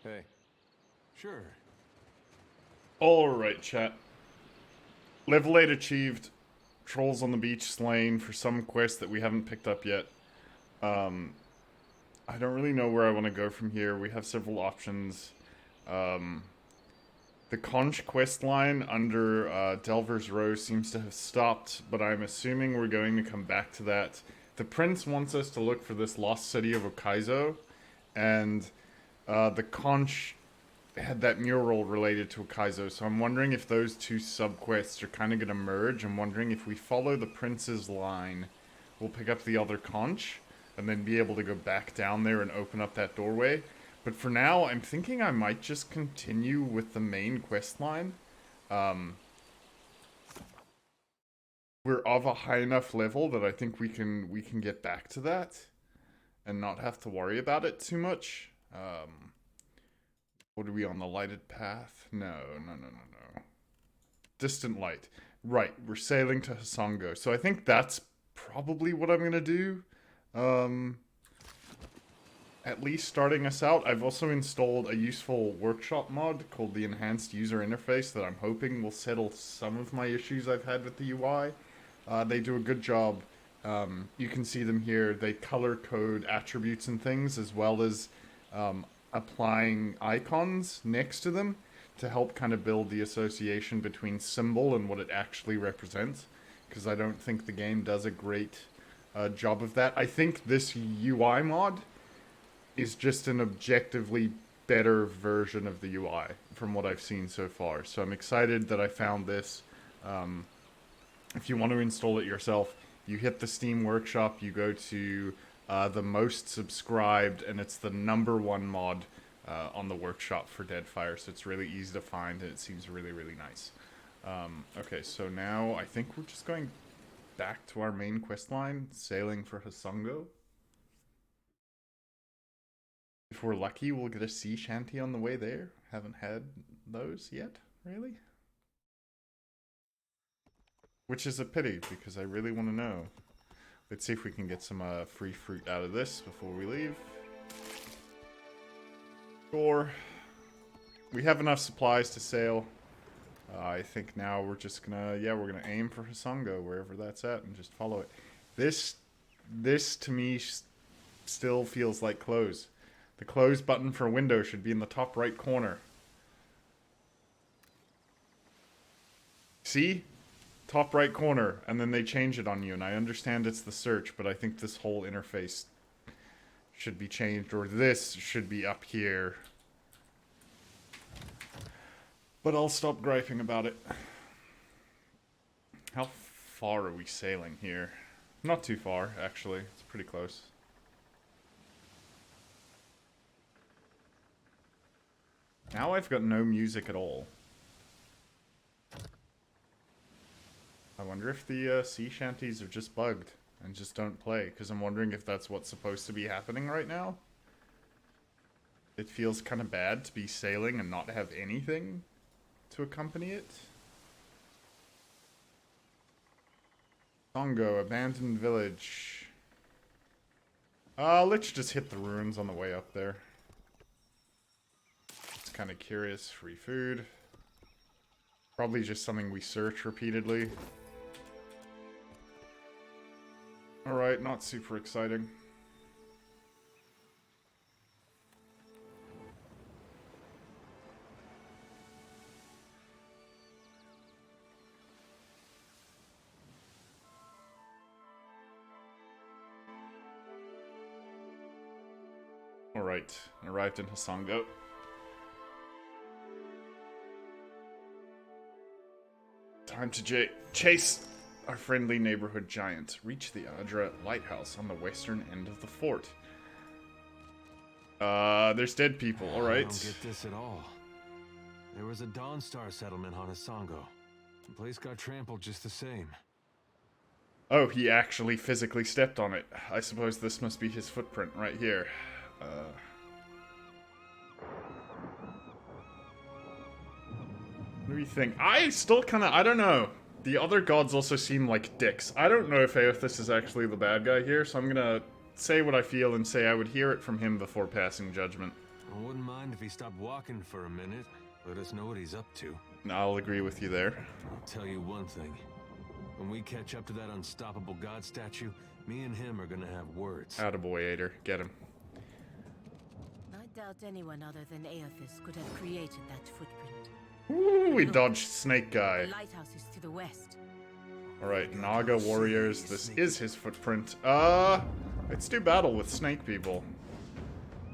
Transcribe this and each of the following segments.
Hey. Sure. Alright, chat. Level 8 achieved. Trolls on the beach slain for some quest that we haven't picked up yet. I don't really know where I want to go from here. We have several options. The conch quest line under Delver's Row seems to have stopped, but I'm assuming we're going to come back to that. The prince wants us to look for this lost city of Okaizo, and the conch had that mural related to Okaizo, so I'm wondering if those two subquests are kind of going to merge. I'm wondering if we follow the prince's line, we'll pick up the other conch, and then be able to go back down there and open up that doorway. But for now, I'm thinking I might just continue with the main quest line. We're of a high enough level that I think we can get back to that and not have to worry about it too much. What are we on, the lighted path? No. Distant light. Right, we're sailing to Hasongo. So I think that's probably what I'm gonna do. At least starting us out. I've also installed a useful workshop mod called the Enhanced User Interface that I'm hoping will settle some of my issues I've had with the UI. They do a good job. You can see them here. They color code attributes and things, as well as applying icons next to them to help kind of build the association between symbol and what it actually represents, because I don't think the game does a great job of that. I think this UI mod is just an objectively better version of the UI from what I've seen so far. So I'm excited that I found this. If you want to install it yourself, you hit the Steam Workshop, you go to the most subscribed, and it's the #1 mod on the workshop for Deadfire, so it's really easy to find, and it seems really, really nice. Okay, so now I think we're just going back to our main quest line, sailing for Hasongo. If we're lucky, we'll get a sea shanty on the way there. Haven't had those yet, really. Which is a pity, because I really want to know. Let's see if we can get some free fruit out of this before we leave. Sure. We have enough supplies to sail. I think now we're just gonna, we're gonna aim for Hasongo, wherever that's at, and just follow it. This to me still feels like close. The close button for a window should be in the top right corner. See? Top right corner, and then they change it on you, and I understand it's the search, but I think this whole interface should be changed, or this should be up here. But I'll stop griping about it. How far are we sailing here? Not too far, actually. It's pretty close. Now I've got no music at all. I wonder if the sea shanties are just bugged and just don't play, because I'm wondering if that's what's supposed to be happening right now. It feels kind of bad to be sailing and not have anything to accompany it. Songo, abandoned village. Let's just hit the ruins on the way up there. It's kind of curious. Free food. Probably just something we search repeatedly. Alright, not super exciting. Alright, arrived in Hasongo. Time to chase our friendly neighborhood giant. Reach the Adra lighthouse on the western end of the fort. There's dead people, alright. I don't get this at all. There was a Dawnstar settlement on Hasongo. The place got trampled just the same. Oh, he actually physically stepped on it. I suppose this must be his footprint right here. What do you think? I still kind of, I don't know. The other gods also seem like dicks. I don't know if Aothis is actually the bad guy here, so I'm gonna say what I feel and say I would hear it from him before passing judgment. I wouldn't mind if he stopped walking for a minute. Let us know what he's up to. I'll agree with you there. I'll tell you one thing. When we catch up to that unstoppable god statue, me and him are gonna have words. Attaboy, Ader. Get him. I doubt anyone other than Aethys could have created that footprint. Ooh, we dodged Snake Guy. The lighthouse is to the west. Alright, Naga warriors. This is his footprint. Let's do battle with snake people.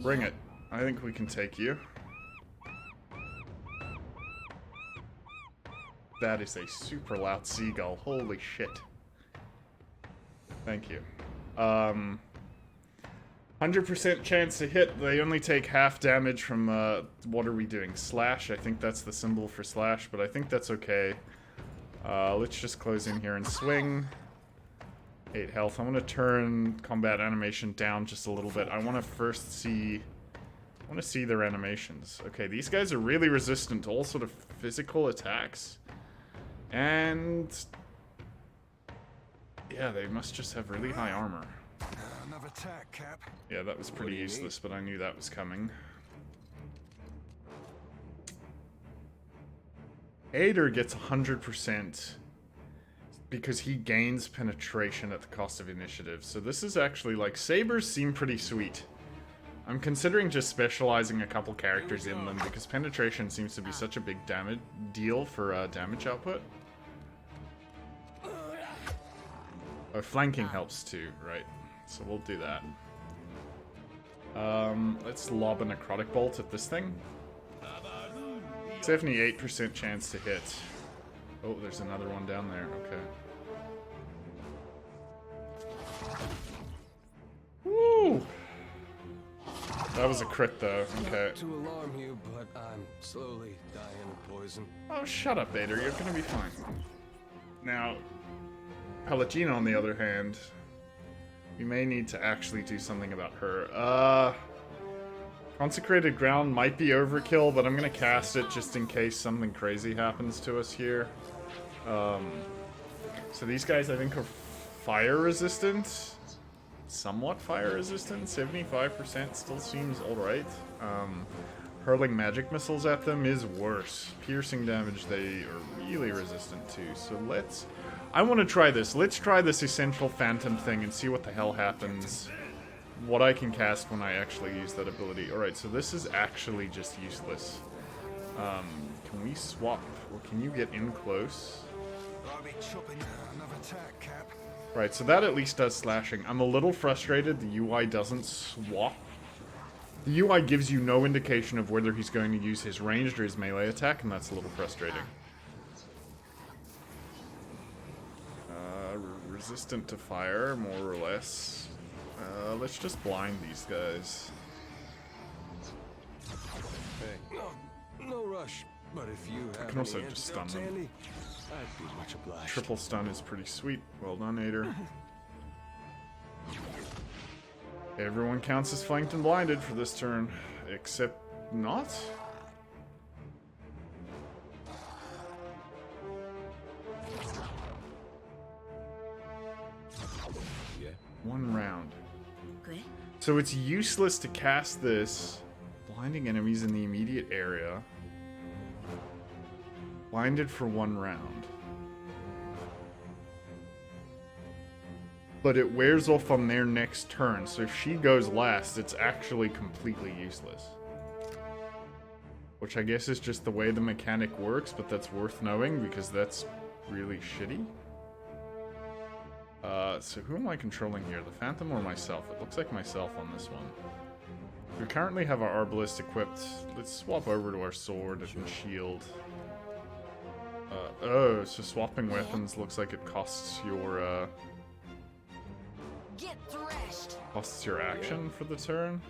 Bring it. I think we can take you. That is a super loud seagull. Holy shit. Thank you. 100% chance to hit. They only take half damage from, what are we doing? Slash? I think that's the symbol for slash, but I think that's okay. Let's just close in here and swing. 8 health. I'm gonna turn combat animation down just a little bit. I want to first see... I want to see their animations. Okay, these guys are really resistant to all sort of physical attacks. And... yeah, they must just have really high armor. Another attack, Cap. Yeah, that was pretty useless, but I knew that was coming. Ader gets 100% because he gains penetration at the cost of initiative. So this is actually, like, sabers seem pretty sweet. I'm considering just specializing a couple characters in them because penetration seems to be such a big deal for damage output. Oh, flanking helps too, right? So we'll do that. Let's lob a necrotic bolt at this thing. 78% chance to hit. Oh, there's another one down there. Okay. Woo! That was a crit, though. Okay. Not to alarm you, but I'm slowly dying of poison. Oh, shut up, Ader. You're gonna be fine. Now, Palutena, on the other hand, we may need to actually do something about her. Consecrated Ground might be overkill, but I'm gonna cast it just in case something crazy happens to us here. So these guys, I think, are fire resistant. Somewhat fire resistant. 75% still seems alright. Hurling magic missiles at them is worse. Piercing damage they are really resistant to. So let's... I want to try this. Let's try this Essential Phantom thing and see what the hell happens. What I can cast when I actually use that ability. Alright, so this is actually just useless. Can we swap? Or can you get in close? I'll be chopping another attack, Cap. Right, so that at least does slashing. I'm a little frustrated the UI doesn't swap. The UI gives you no indication of whether he's going to use his ranged or his melee attack, and that's a little frustrating. Resistant to fire, more or less. Let's just blind these guys. Hey, no rush. But if you have I can also any just stun them. handy, I'd be much obliged. Triple stun is pretty sweet. Well done, Ader. Everyone counts as flanked and blinded for this turn, except not. Yeah. One round. Okay. So it's useless to cast this, blinding enemies in the immediate area. Blinded for 1 round. But it wears off on their next turn, so if she goes last, it's actually completely useless. Which I guess is just the way the mechanic works, but that's worth knowing because that's really shitty. So who am I controlling here? The Phantom or myself? It looks like myself on this one. We currently have our Arbalist equipped. Let's swap over to our sword and shield. Oh, so swapping weapons looks like it costs your, Get thrashed. costs your action for the turn.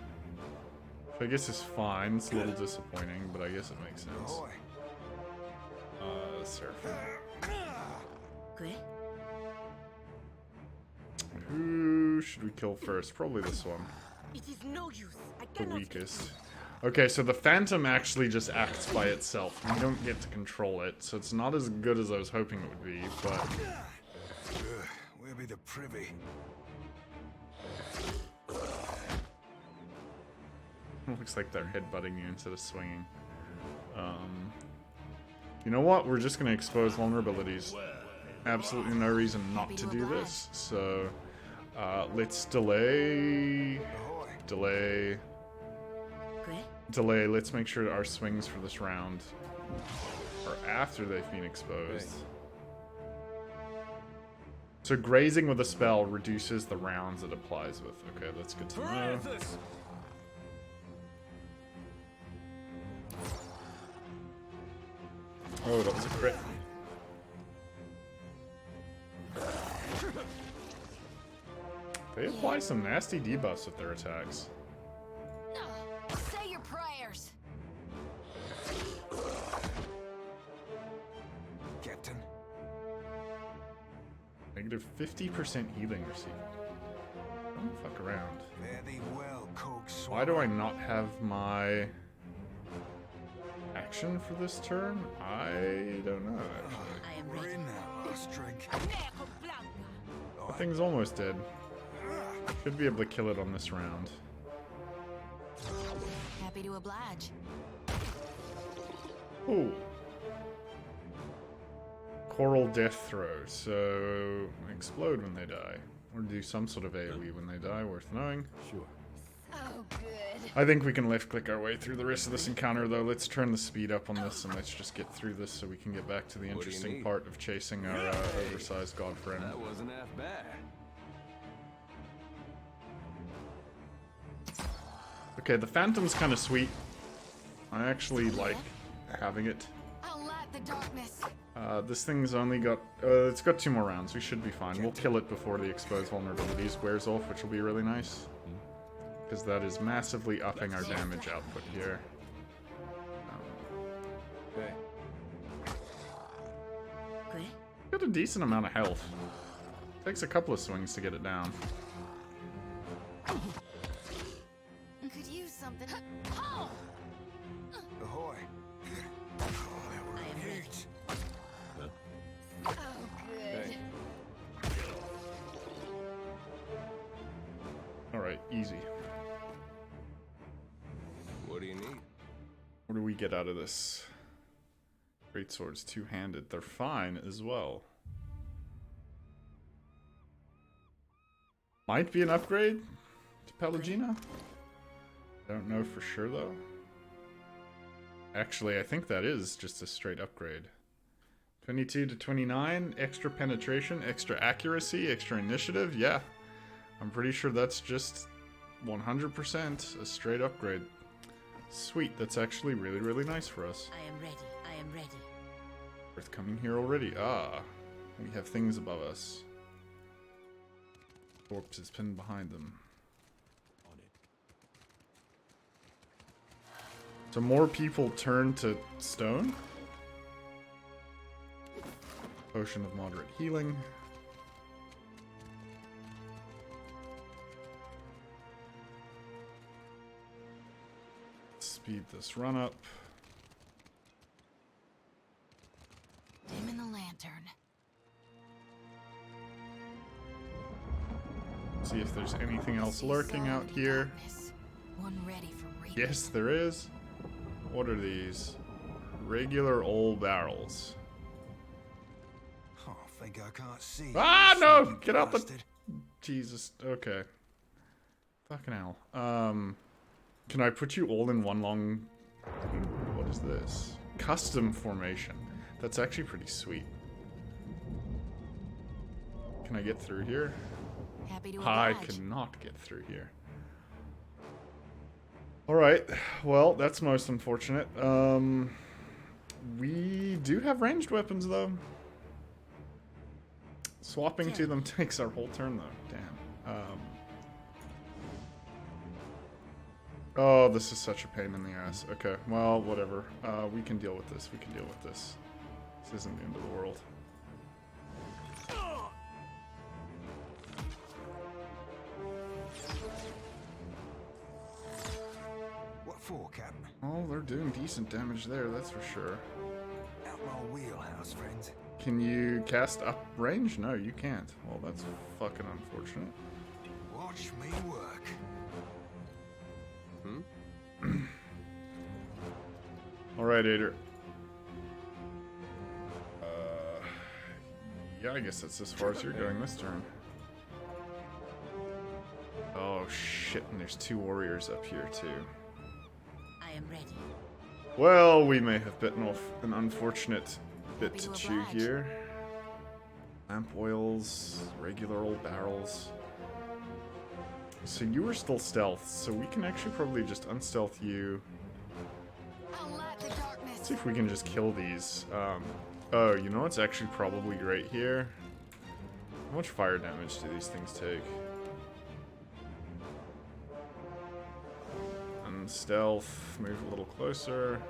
Which I guess is fine. It's a little disappointing, but I guess it makes sense. Boy. Seraphim. Okay. Who should we kill first? Probably this one. It is no use. I The cannot weakest. Okay, so the Phantom actually just acts by itself. You don't get to control it, so it's not as good as I was hoping it would be, but... We'll be the privy. Looks like they're headbutting you instead of swinging. You know what? We're just going to expose vulnerabilities. Absolutely no reason not to do this. So, let's delay. Delay. Delay. Let's make sure our swings for this round are after they've been exposed. So grazing with a spell reduces the rounds it applies with. Okay, that's good to know. Oh, that was a crit. They apply some nasty debuffs with their attacks. Say your prayers. Captain. Negative 50% healing received. Don't fuck around. Fare thee well, Coke. Why do I not have my action for this turn? I don't know, actually. I am We're ready. in that last drink. That thing's almost dead. Should be able to kill it on this round. Happy to oblige. Ooh. Coral Death Throw. So, explode when they die. Or do some sort of AoE when they die, worth knowing. Sure. Oh, good. I think we can left click our way through the rest of this encounter, though. Let's turn the speed up on this and let's just get through this so we can get back to the interesting part of chasing our oversized god friend. That wasn't half bad. Okay, the Phantom's kind of sweet. I actually like having it. I'll light the darkness. This thing's only got... it's got 2 more rounds. We should be fine. We'll kill it before the exposed vulnerabilities wears off, which will be really nice. Because that is massively upping our damage output here. Hey. Good. Got a decent amount of health. Takes a couple of swings to get it down. Could use something. Oh! Ahoy. Oh, that were I am ready. huge. Oh, good. Alright, easy. What do you need? What do we get out of this? Great swords, 2-handed. They're fine as well. Might be an upgrade to Pelagina. Don't know for sure though. Actually, I think that is just a straight upgrade. 22 to 29, extra penetration, extra accuracy, extra initiative. Yeah, I'm pretty sure that's just 100% a straight upgrade. Sweet, that's actually really, really nice for us. I am ready. I am ready. Earth coming here already. Ah, we have things above us. Corpses pinned behind them. So more people turn to stone. Potion of moderate healing. Speed this run up. Dim in the lantern. See if there's anything else lurking out here. One ready for reaping. Yes, there is. What are these? Regular old barrels. Oh, think I can't see. Ah, you no! sneaky Get out the... bastard. Jesus. Okay. Fucking hell. Can I put you all in one long... What is this? Custom formation. That's actually pretty sweet. Can I get through here? Happy to I oblige. cannot get through here. Alright, well, that's most unfortunate. We do have ranged weapons, though. Swapping to them takes our whole turn, though. Damn. Oh, this is such a pain in the ass. Okay, well, whatever. We can deal with this. We can deal with this. This isn't the end of the world. What for, Captain? Oh, they're doing decent damage there, that's for sure. Out my wheelhouse, friend. Can you cast up range? No, you can't. Well, that's fucking unfortunate. Watch me work. Alright, Ader. Yeah, I guess that's as far as you're going this turn. Oh shit, and there's 2 warriors up here too. I am ready. Well, we may have bitten off an unfortunate bit to chew here. Lamp oils, regular old barrels. So you were still stealth, so we can actually probably just unstealth you. Let's see if we can just kill these. Oh, you know what's actually probably great here? How much fire damage do these things take? Unstealth, move a little closer.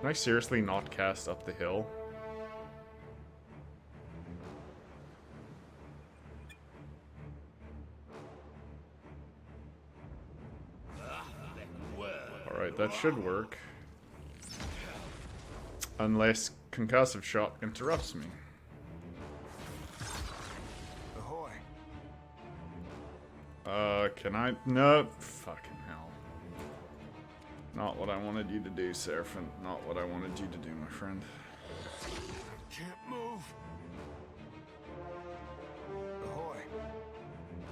Can I seriously not cast up the hill? Alright, that should work. Unless concussive shot interrupts me. Ahoy. Can I? No. Fucking hell. Not what I wanted you to do, Seraphin. Not what I wanted you to do, my friend. Can't move. Ahoy.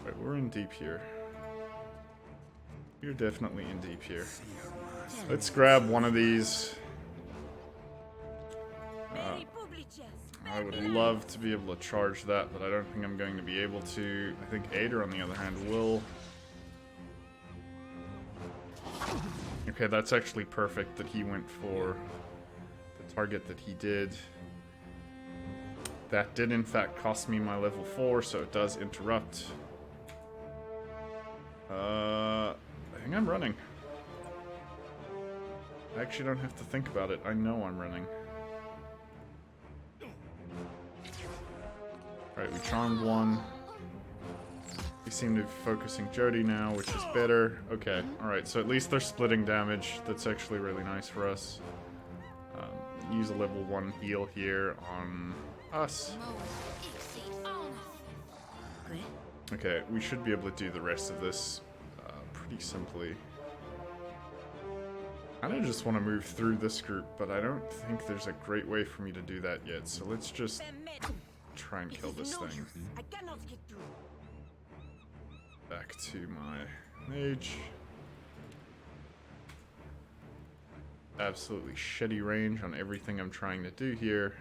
Right, we're in deep here. You're definitely in deep here. Let's grab one of these. I would love to be able to charge that, but I don't think I'm going to be able to. I think Ader, on the other hand, will. Okay, that's actually perfect that he went for the target that he did. That did, in fact, cost me my level 4, so it does interrupt. I think I'm running. I actually don't have to think about it. I know I'm running. Alright, we charmed one. We seem to be focusing Jody now, which is better. Okay, alright, so at least they're splitting damage. That's actually really nice for us. Use a level 1 heal here on us. Okay, we should be able to do the rest of this pretty simply. I kind of just want to move through this group, but I don't think there's a great way for me to do that yet, so let's just try and kill this thing. Back to my mage. Absolutely shitty range on everything I'm trying to do here.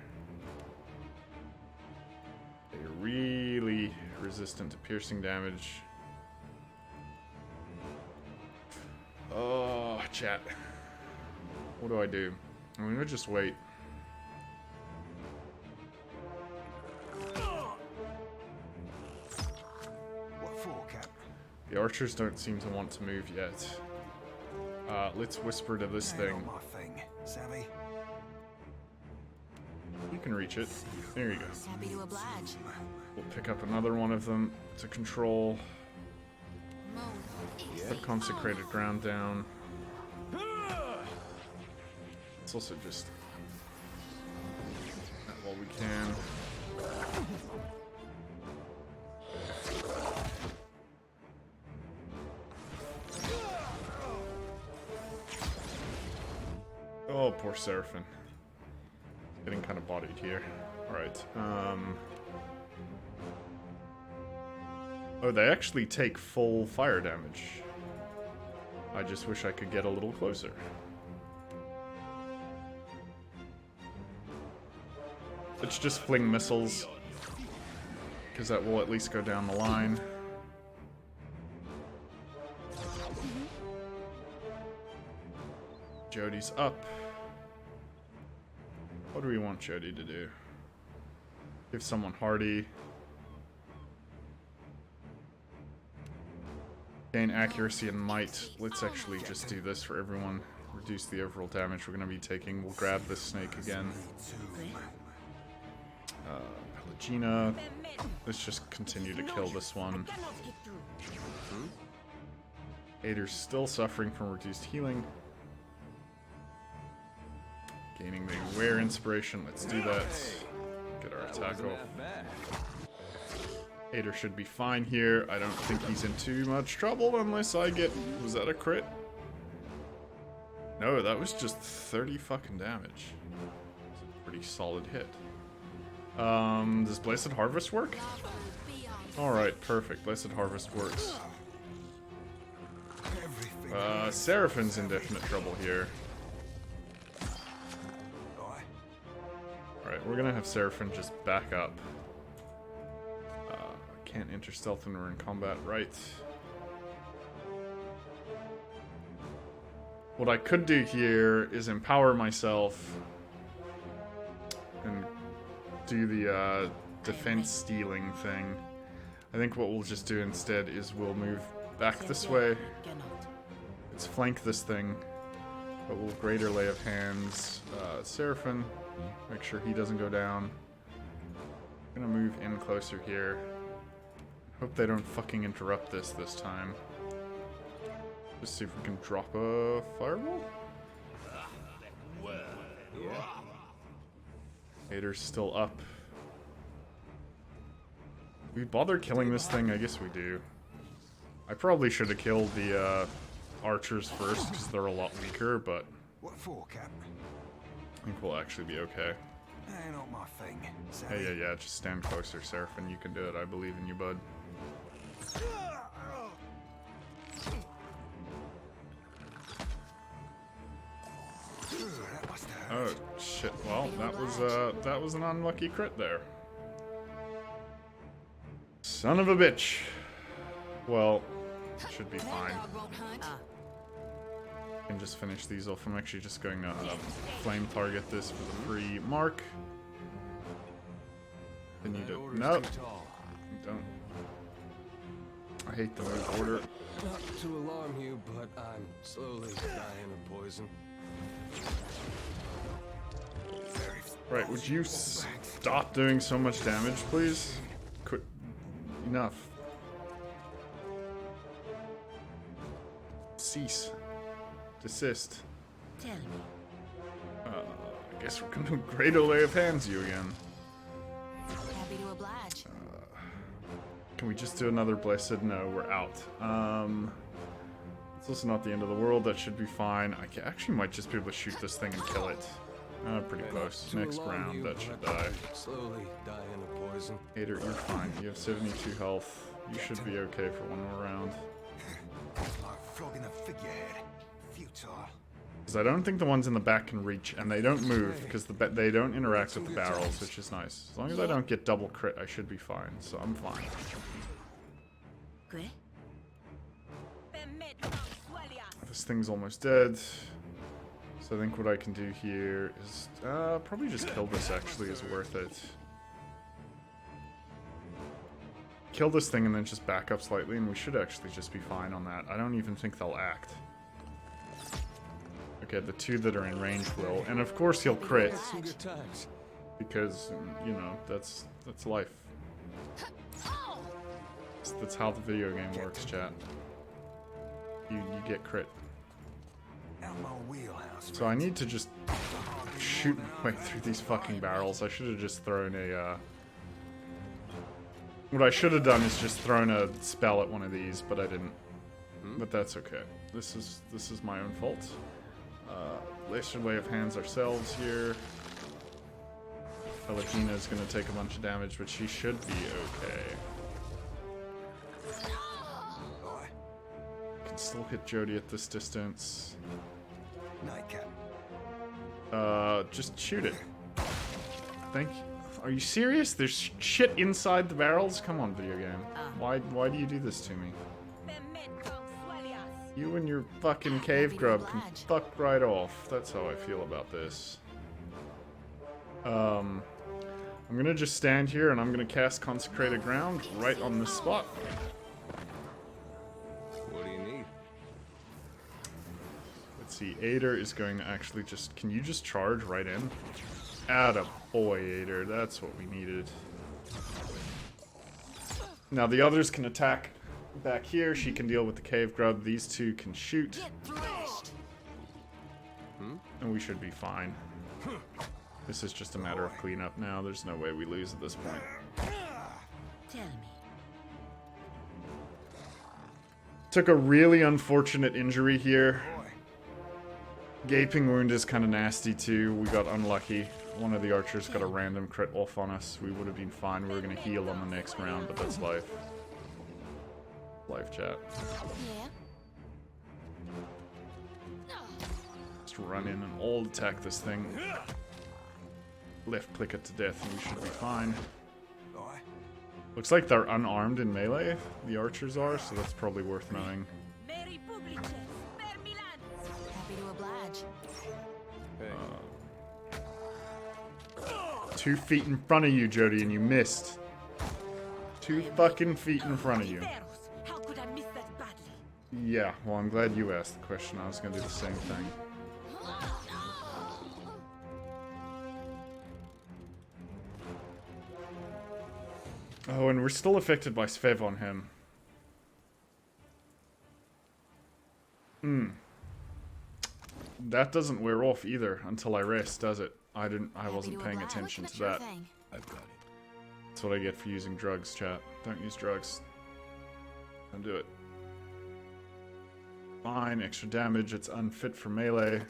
They're really resistant to piercing damage. Oh, chat. What do I do? I'm gonna just wait. What for, Cap? The archers don't seem to want to move yet. Let's whisper to this thing. My thing, savvy. You can reach it. There you go. Happy to oblige. We'll pick up another one of them to control. Put consecrated ground down. Let's also just that while we can. Oh, poor Seraphin. Getting kind of bodied here. Alright, oh, they actually take full fire damage. I just wish I could get a little closer. Let's just fling missiles, because that will at least go down the line. Jody's up. What do we want Jody to do? Give someone hardy. Gain accuracy and might. Let's actually just do this for everyone. Reduce the overall damage we're going to be taking. We'll grab this snake again. Pelagina. Let's just continue to kill this one. Ader's still suffering from reduced healing. Gaining the aware inspiration. Let's do that. Get our attack off. Ader should be fine here. I don't think he's in too much trouble unless I get... Was that a crit? No, that was just 30 fucking damage. It's a pretty solid hit. Does Blessed Harvest work? Alright, perfect. Blessed Harvest works. Seraphin's in definite trouble here. Alright, we're gonna have Seraphin just back up. Can't enter stealth when we're in combat, right? What I could do here is empower myself and do the defense stealing thing. I think what we'll just do instead is we'll move back this way. Let's flank this thing, but we'll greater lay of hands Seraphin. Make sure he doesn't go down. Gonna move in closer here. Hope they don't fucking interrupt this time. Just see if we can drop a fireball. Hater's still up. We bother killing this thing? I guess we do. I probably should have killed the archers first because they're a lot weaker, but What for, Cap? I think we'll actually be okay. Not my thing. Yeah, just stand closer, Seraphin. You can do it. I believe in you, bud. Oh shit! Well, that was an unlucky crit there. Son of a bitch. Well, should be fine. Can just finish these off. I'm actually just going to flame target this for the free mark. Then you don't. No, don't. I hate the move order. Not to alarm you, but I'm slowly dying of poison. Right, would you stop doing so much damage, please? Quit. Enough. Cease. Desist. Tell me. I guess we're gonna greater lay of hands you again. Happy to oblige. Can we just do another blessed? No, we're out. It's also not the end of the world. That should be fine. I actually might just be able to shoot this thing and kill it. Pretty close. Next round, that should die. Slowly dying of poison. Hater, you're fine. You have 72 health. You should be okay for one more round. Like flogging a figurehead. Futile. Because I don't think the ones in the back can reach, and they don't move because they don't interact with the barrels, which is nice. As long as I don't get double crit, I should be fine. So I'm fine. Good. This thing's almost dead. So I think what I can do here is probably just kill this. Actually, is worth it. Kill this thing and then just back up slightly, and we should actually just be fine on that. I don't even think they'll act. Okay, the two that are in range will, and of course he'll crit Some good times. because you know that's life. That's how the video game works, chat. You get crit. Out my wheelhouse. So I need to just shoot my way through these fucking barrels. I should have just thrown a. What I should have done is just thrown a spell at one of these, but I didn't. But that's okay. This is my own fault. Laser Lay of Hands ourselves here. Filipina is going to take a bunch of damage, but she should be okay. Can still hit Jody at this distance. Nightcap. Just shoot it. Thank you. Are you serious? There's shit inside the barrels? Come on, video game. Why do you do this to me? You and your fucking cave grub can fuck right off. That's how I feel about this. I'm gonna just stand here and I'm gonna cast Consecrated Ground right on this spot. What do you need? Let's see, Ader is going to actually just... Can you just charge right in? Atta boy, Ader. That's what we needed. Now the others can attack back here. She can deal with the cave grub. These two can shoot. And we should be fine. This is just a matter of cleanup now. There's no way we lose at this point. Tell me. Took a really unfortunate injury here. Gaping Wound is kind of nasty too. We got unlucky. One of the archers got a random crit off on us. We would have been fine. We were going to heal on the next round, but that's life. Life, chat. Just run in and all attack this thing. Left click it to death and we should be fine. Looks like they're unarmed in melee, the archers are, so that's probably worth knowing. Happy to oblige. 2 feet in front of you, Jody, and you missed. 2 fucking feet in front of you. How could I miss that badly? Yeah, well, I'm glad you asked the question. I was gonna do the same thing. Oh, and we're still affected by Svev on him. That doesn't wear off either until I rest, does it? I wasn't paying attention to that. I've got it. That's what I get for using drugs, chat. Don't use drugs. Don't do it. Fine, extra damage. It's unfit for melee.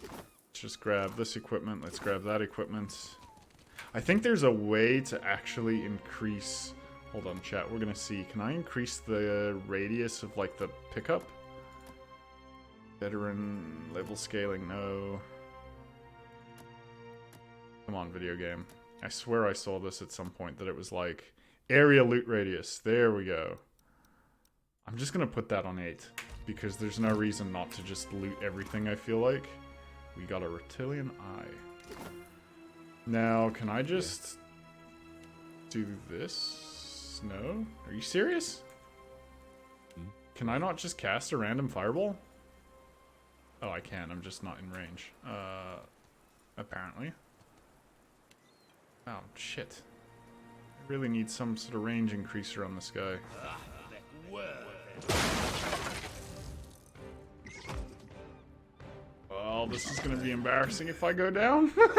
Let's just grab this equipment. Let's grab that equipment. I think there's a way to actually increase... Hold on, chat. We're gonna see. Can I increase the radius of, like, the pickup? Veteran level scaling, no. Come on, video game. I swear I saw this at some point, that it was like, area loot radius. There we go. I'm just gonna put that on 8, because there's no reason not to just loot everything, I feel like. We got a reptilian eye. Now, can I just do this? No? Are you serious? Can I not just cast a random fireball? Oh, I can. I'm just not in range. Apparently. Oh, shit. I really need some sort of range increaser on this guy. Well, this is gonna be embarrassing if I go down. What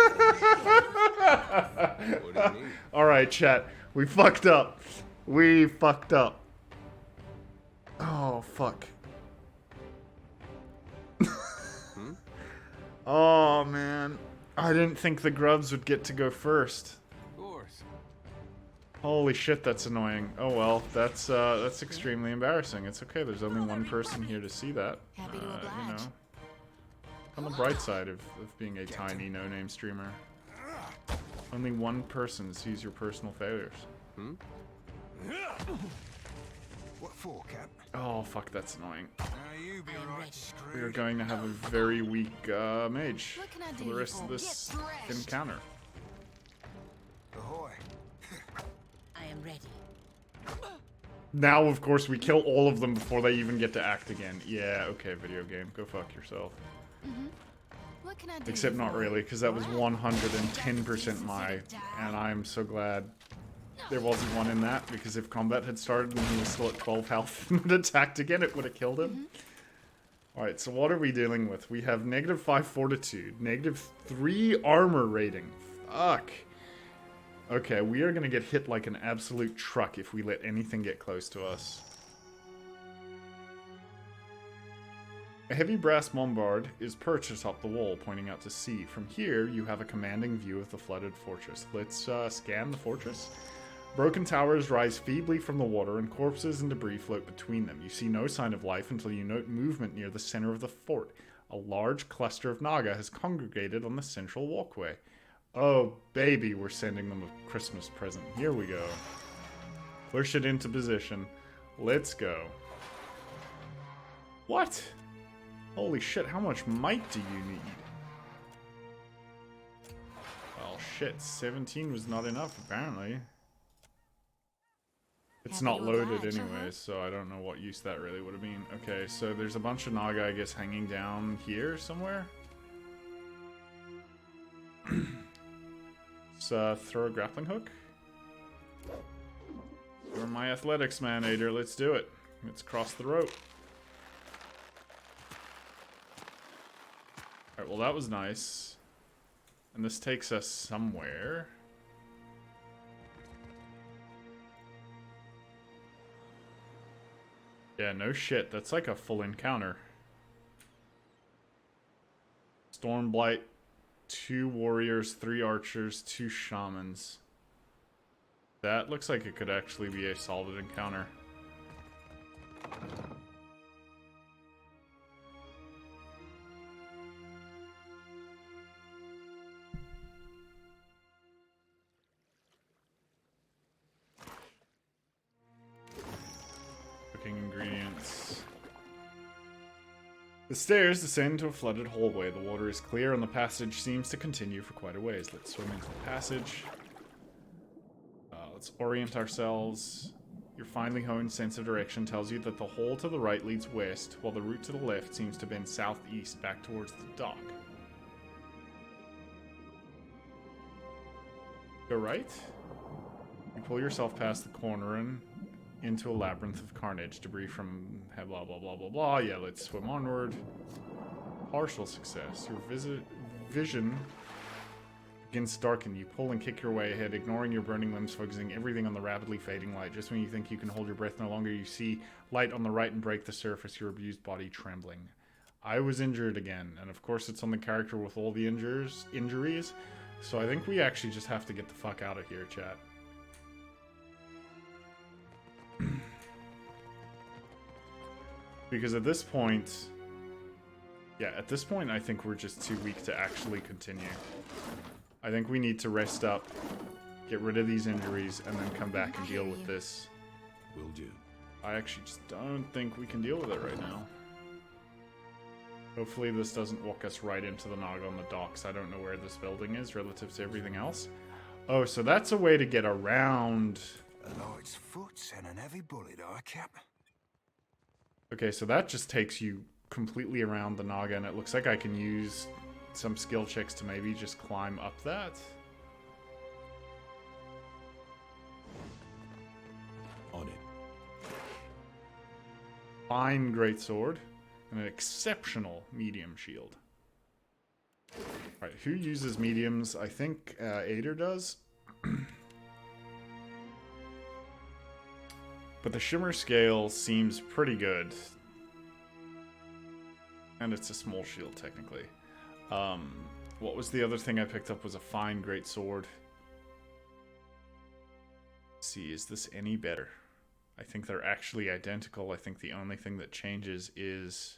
do you need? Alright, chat. We fucked up. We fucked up. Oh, fuck. Oh, man. I didn't think the grubs would get to go first. Of course. Holy shit, that's annoying. Oh well, that's extremely embarrassing. It's okay, there's only one person here to see that. Happy to You oblige. know. On the bright side of being a tiny no-name streamer. Only one person sees your personal failures. What for, Cap? Oh, fuck, that's annoying. You be alright, We are Scrooge. going to have a very weak mage What can I for do the you rest for? of this Get thrashed. encounter. Ahoy. I am ready. Now, of course, we kill all of them before they even get to act again. Yeah, okay, video game. Go fuck yourself. What can I do Except you not for? really, because that was 110% my, and I'm so glad there wasn't one in that, because if combat had started and he was still at 12 health and had attacked again, it would have killed him. Alright, so what are we dealing with? We have -5 fortitude, -3 armor rating. Fuck. Okay, we are going to get hit like an absolute truck if we let anything get close to us. A heavy brass bombard is perched atop the wall, pointing out to sea. From here, you have a commanding view of the flooded fortress. Let's scan the fortress. Broken towers rise feebly from the water, and corpses and debris float between them. You see no sign of life until you note movement near the center of the fort. A large cluster of Naga has congregated on the central walkway. Oh, baby, we're sending them a Christmas present. Here we go. Push it into position. Let's go. What? Holy shit, how much might do you need? Well, shit, 17 was not enough, apparently. It's Happy not to loaded oblige, anyways, so I don't know what use that really would have been. Okay, so there's a bunch of Naga, I guess, hanging down here somewhere. Let's throw a grappling hook. You're my athletics man, Ader. Let's do it. Let's cross the rope. Alright, well that was nice. And this takes us somewhere. Yeah, no shit. That's like a full encounter. Stormblight, 2 warriors, 3 archers, 2 shamans. That looks like it could actually be a solid encounter. Cooking ingredients. The stairs descend to a flooded hallway. The water is clear and the passage seems to continue for quite a ways. Let's swim into the passage. Let's orient ourselves. Your finely honed sense of direction tells you that the hall to the right leads west, while the route to the left seems to bend southeast back towards the dock. Go right. You pull yourself past the corner and into a labyrinth of carnage. Debris from blah blah blah blah blah. Yeah, let's swim onward. Partial success. Your vision begins to darken. You pull and kick your way ahead, ignoring your burning limbs, focusing everything on the rapidly fading light. Just when you think you can hold your breath no longer, you see light on the right and break the surface, your abused body trembling. I was injured again, and of course it's on the character with all the injuries, so I think we actually just have to get the fuck out of here, chat. Because at this point, I think we're just too weak to actually continue. I think we need to rest up, get rid of these injuries, and then come back and deal with this. Will do. I actually just don't think we can deal with it right now. Hopefully this doesn't walk us right into the Naga on the docks. I don't know where this building is relative to everything else. Oh, so that's a way to get around. A light's foot and an heavy bullet, Cap. Okay, so that just takes you completely around the Naga, and it looks like I can use some skill checks to maybe just climb up that. On it. Fine greatsword and an exceptional medium shield. Alright, who uses mediums? I think Ader does. But the shimmer scale seems pretty good. And it's a small shield, technically. What was the other thing I picked up was a fine great sword. Let's see, is this any better? I think they're actually identical. I think the only thing that changes is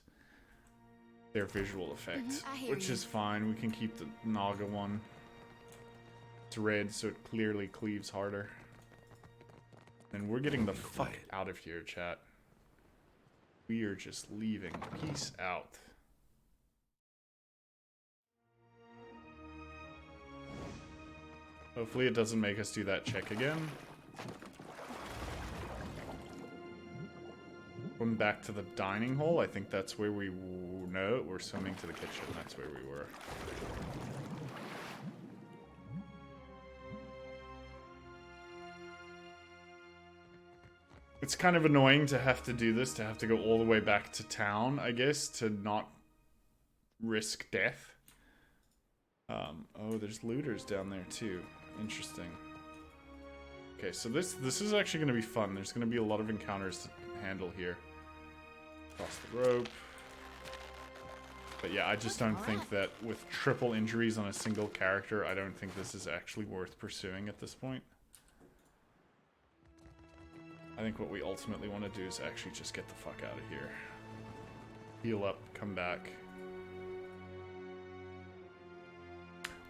their visual effect, which is fine. We can keep the Naga one. It's red, so it clearly cleaves harder. And we're getting the fuck out of here, chat. We are just leaving. Peace out. Hopefully it doesn't make us do that check again. Going back to the dining hall, I think that's where we... No, we're swimming to the kitchen. That's where we were. It's kind of annoying to have to do this, to have to go all the way back to town, I guess, to not risk death. Oh, there's looters down there too. Interesting. Okay, so this is actually going to be fun. There's going to be a lot of encounters to handle here. Cross the rope. But yeah, I just don't think that with triple injuries on a single character, I don't think this is actually worth pursuing at this point. I think what we ultimately want to do is actually just get the fuck out of here. Heal up, come back.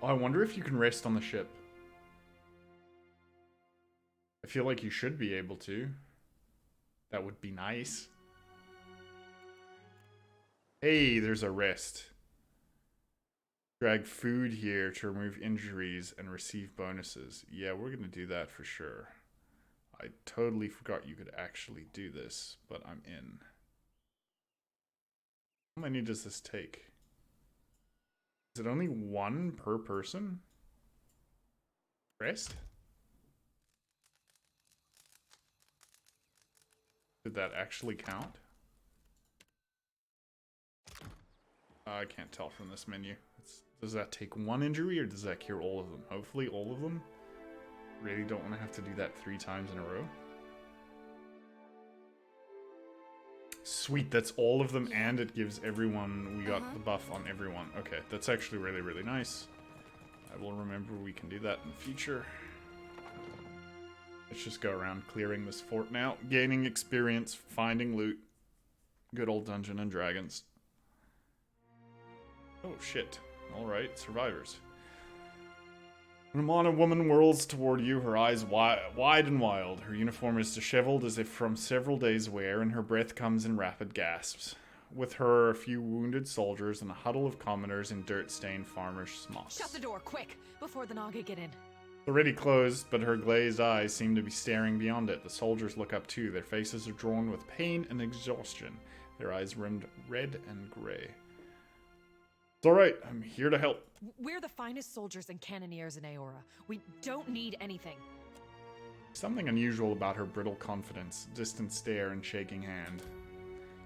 Oh, I wonder if you can rest on the ship. I feel like you should be able to. That would be nice. Hey, there's a rest. Drag food here to remove injuries and receive bonuses. Yeah, we're going to do that for sure. I totally forgot you could actually do this, but I'm in. How many does this take? Is it only 1 per person? Rest? Did that actually count? I can't tell from this menu. Does that take 1 injury or does that cure all of them? Hopefully all of them. Really don't want to have to do that 3 times in a row. Sweet, that's all of them, and it gives everyone... We got the buff on everyone. Okay, that's actually really, really nice. I will remember we can do that in the future. Let's just go around clearing this fort now. Gaining experience, finding loot. Good old Dungeon and Dragons. Oh, shit. Alright, survivors. When a Amana woman whirls toward you, her eyes wide and wild. Her uniform is disheveled as if from several days' wear, and her breath comes in rapid gasps. With her, a few wounded soldiers and a huddle of commoners in dirt-stained farmers' smocks. Shut the door, quick, before the Naga get in. Already closed, but her glazed eyes seem to be staring beyond it. The soldiers look up too. Their faces are drawn with pain and exhaustion. Their eyes rimmed red and gray. It's alright, I'm here to help. We're the finest soldiers and cannoneers in Aora. We don't need anything. Something unusual about her brittle confidence, distant stare and shaking hand.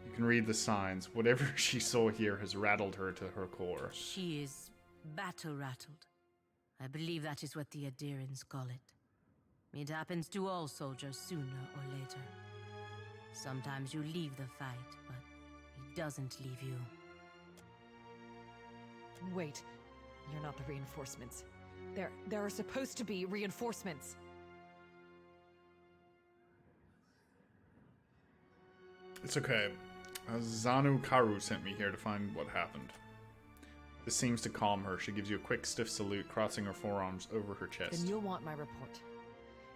You can read the signs. Whatever she saw here has rattled her to her core. She is battle-rattled. I believe that is what the Adirans call it. It happens to all soldiers sooner or later. Sometimes you leave the fight, but it doesn't leave you. Wait, you're not the reinforcements. There are supposed to be reinforcements. It's okay. Zanu Karu sent me here to find what happened. This seems to calm her. She gives you a quick, stiff salute, crossing her forearms over her chest. Then you'll want my report.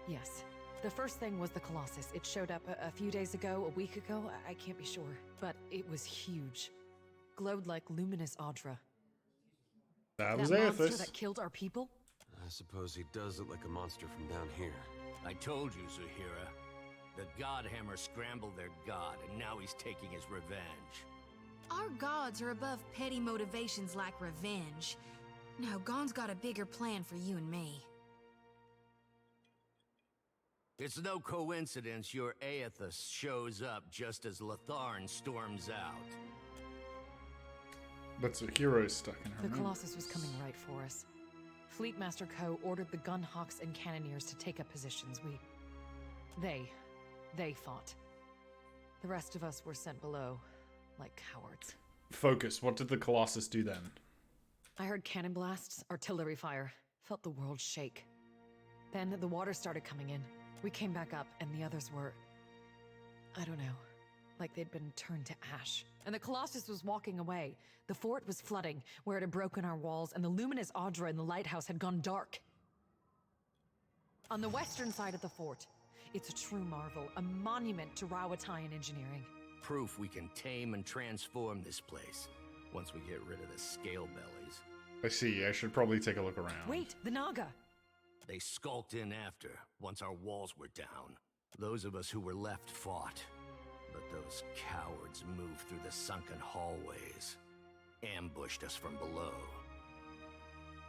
Yes. The first thing was the Colossus. It showed up a few days ago, a week ago, I can't be sure. But it was huge. Glowed like luminous Audra. That was monster Aethys. that killed our people? I suppose he does look like a monster from down here. I told you, Zahira. The Godhammer scrambled their god, and now he's taking his revenge. Our gods are above petty motivations like revenge. No, Gon's got a bigger plan for you and me. It's no coincidence your Aethys shows up just as Latharn storms out. But Zahiro's stuck in her The mouth. Colossus was coming right for us. Fleet Master Ko ordered the Gunhawks and Cannoneers to take up positions. They fought. The rest of us were sent below, like cowards. Focus. What did the Colossus do then? I heard cannon blasts, artillery fire, felt the world shake. Then the water started coming in. We came back up, and the others were... I don't know. Like they'd been turned to ash. And the Colossus was walking away. The fort was flooding, where it had broken our walls, and the luminous Audra in the lighthouse had gone dark. On the western side of the fort, it's a true marvel, a monument to Rawatayan engineering. Proof we can tame and transform this place, once we get rid of the scale bellies. I see. I should probably take a look around. Wait, the Naga! They skulked in after, once our walls were down. Those of us who were left fought. But those cowards moved through the sunken hallways. Ambushed us from below.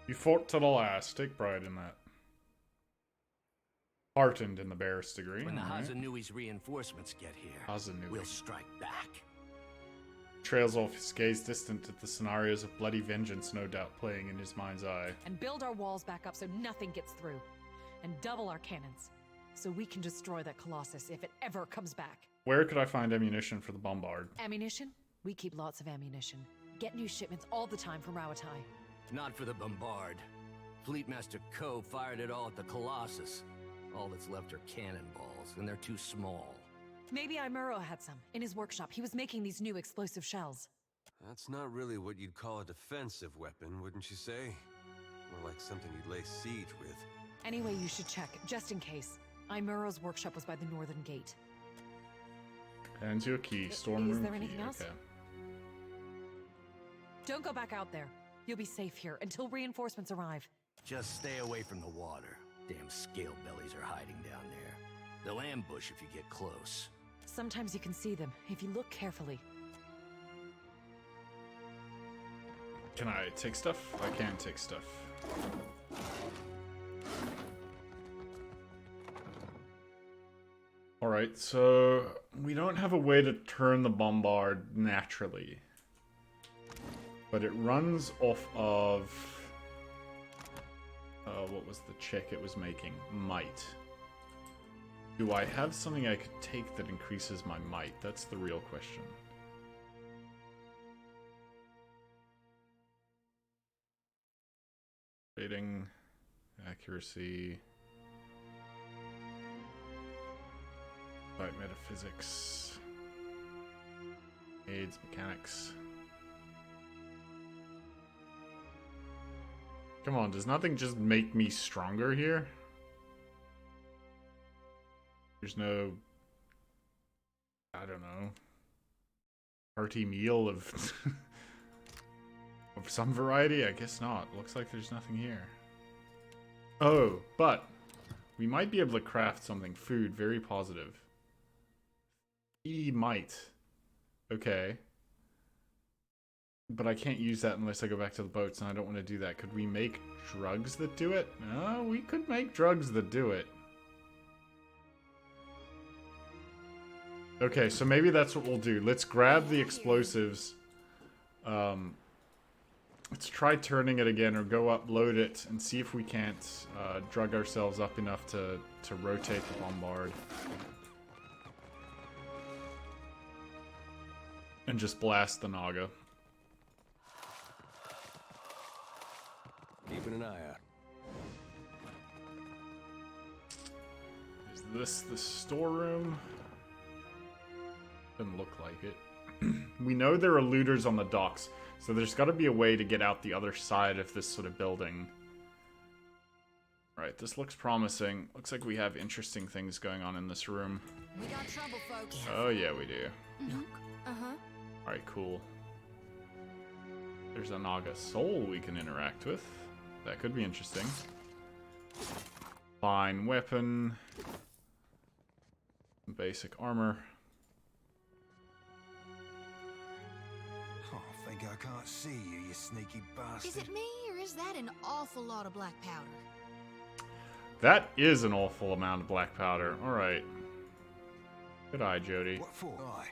You fought to the last. Take pride in that. Heartened in the barest degree. When the alright. Hazanui's reinforcements get here, Hazanui. we'll strike back. Trails off his gaze distant at the scenarios of bloody vengeance no doubt playing in his mind's eye. And build our walls back up so nothing gets through. And double our cannons, so we can destroy that Colossus if it ever comes back. Where could I find ammunition for the bombard? Ammunition? We keep lots of ammunition. Get new shipments all the time from Rawatai. Not for the bombard. Fleetmaster Ko fired it all at the Colossus. All that's left are cannonballs, and they're too small. Maybe Imuro had some. In his workshop, he was making these new explosive shells. That's not really what you'd call a defensive weapon, wouldn't you say? More like something you'd lay siege with. Anyway, you should check, just in case. Imuro's workshop was by the northern gate. Hands you a key. Storm Is room there key. anything else? Okay. Don't go back out there. You'll be safe here until reinforcements arrive. Just stay away from the water. Damn scale bellies are hiding down there. They'll ambush if you get close. Sometimes you can see them, if you look carefully. Can I take stuff? I can take stuff. Alright, so we don't have a way to turn the bombard naturally. But it runs off of... what was the check it was making? Might. Do I have something I could take that increases my might? That's the real question. Rating, accuracy, fight metaphysics, aids, mechanics. Come on, does nothing just make me stronger here? There's no, I don't know, hearty meal of of some variety? I guess not. Looks like there's nothing here. Oh, but we might be able to craft something. Food, very positive. Might. Okay. But I can't use that unless I go back to the boats, and I don't want to do that. Could we make drugs that do it? No, we could make drugs that do it. Okay, so maybe that's what we'll do. Let's grab the explosives. Let's try turning it again, or go up, load it, and see if we can't drug ourselves up enough to rotate the bombard. And just blast the Naga. Keeping an eye out. Is this the storeroom? Doesn't look like it. We know there are looters on the docks, so there's got to be a way to get out the other side of this sort of building. Right, this looks promising. Looks like we have interesting things going on in this room. We got trouble, folks. Oh yeah, we do. Look. Uh-huh. Alright, cool. There's a Naga soul we can interact with. That could be interesting. Fine weapon. Basic armor. Oh, I think I can't see you, you sneaky bastard. Is it me, or is that an awful lot of black powder? That is an awful amount of black powder. Alright. Good eye, Jody. What for? Aye.